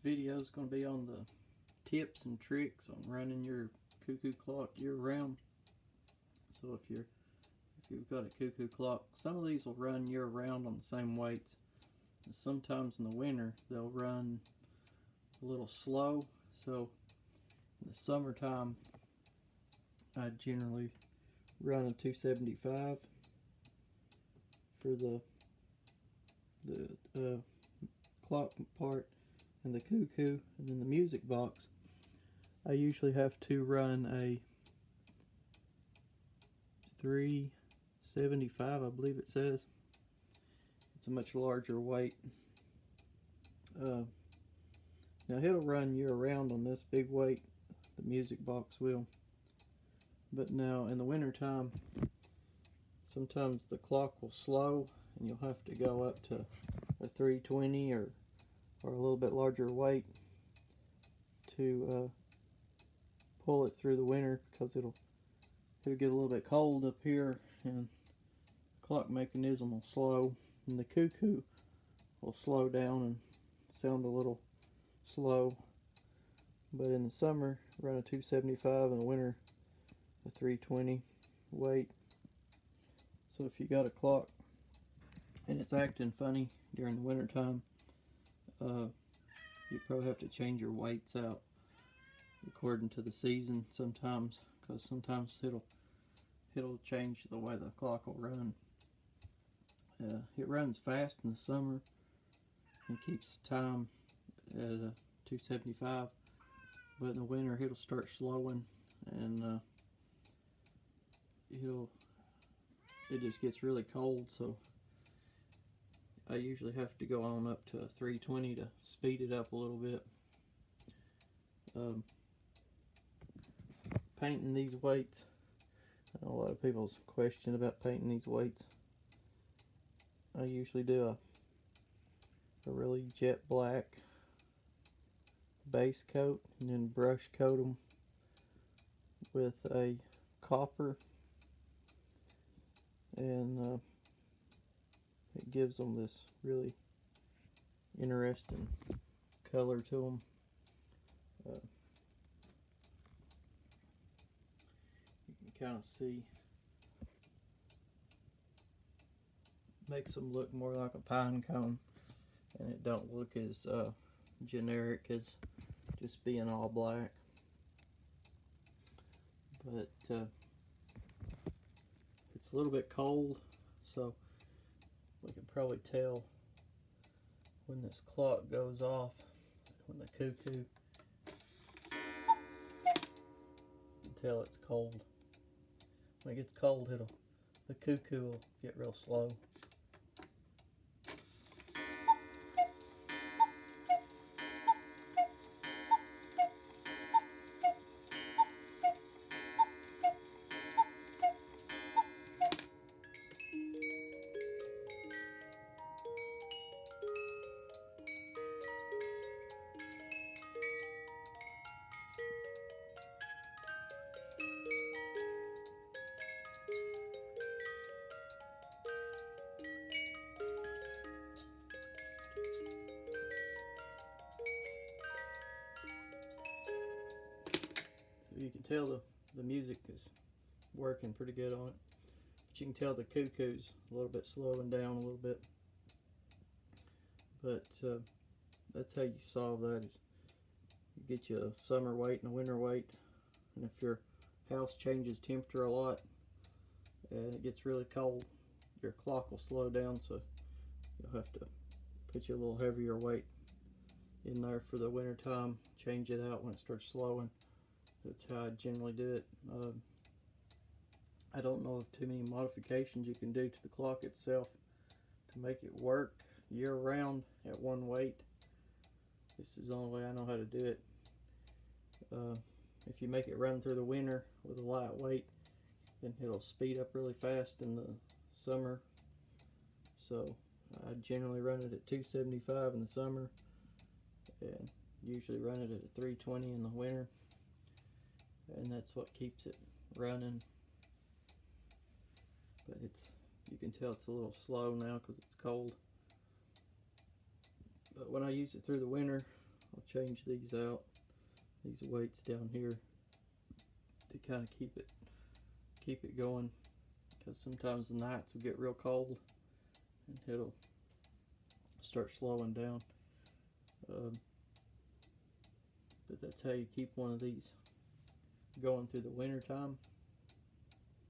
video is going to be on the tips and tricks on running your cuckoo clock year round. So if you've got a cuckoo clock, some of these will run year round on the same weights. And sometimes in the winter they'll run a little slow. So in the summertime I generally run a 275 for the clock part and the cuckoo, and then the music box I usually have to run a 375, I believe it says. It's a much larger weight. Now it'll run year round on this big weight, the music box will, but now in the winter time sometimes the clock will slow and you'll have to go up to a 320 or a little bit larger weight to pull it through the winter, because it'll get a little bit cold up here and the clock mechanism will slow, and the cuckoo will slow down and sound a little slow. But in the summer run a 275, in the winter a 320 weight. So if you got a clock and it's acting funny during the winter time, you probably have to change your weights out according to the season sometimes, because sometimes it'll change the way the clock will run. It runs fast in the summer and keeps time at a 275, but in the winter it'll start slowing, and it just gets really cold. So I usually have to go on up to a 320 to speed it up a little bit. Painting these weights, I know a lot of people's question about painting these weights. I usually do a really jet black base coat and then brush coat them with a copper, and it gives them this really interesting color to them. You can kind of see, makes them look more like a pine cone, and it don't look as generic as just being all black. But it's a little bit cold, so we can probably tell when this clock goes off, when the cuckoo, you can tell it's cold. When it gets cold, the cuckoo will get real slow. So you can tell the music is working pretty good on it, but you can tell the cuckoo's a little bit slowing down a little bit. But that's how you solve that, is you get you a summer weight and a winter weight, and if your house changes temperature a lot and it gets really cold, your clock will slow down, so you'll have to put you a little heavier weight in there for the winter time, change it out when it starts slowing. That's how I generally do it. I don't know of too many modifications you can do to the clock itself to make it work year round at one weight. This is the only way I know how to do it. If you make it run through the winter with a light weight, then it'll speed up really fast in the summer. So I generally run it at 275 in the summer and usually run it at a 320 in the winter, and that's what keeps it running. But you can tell it's a little slow now because it's cold. But when I use it through the winter, I'll change these out, these weights down here, to kind of keep it going, because sometimes the nights will get real cold and it'll start slowing down. But that's how you keep one of these going through the winter time.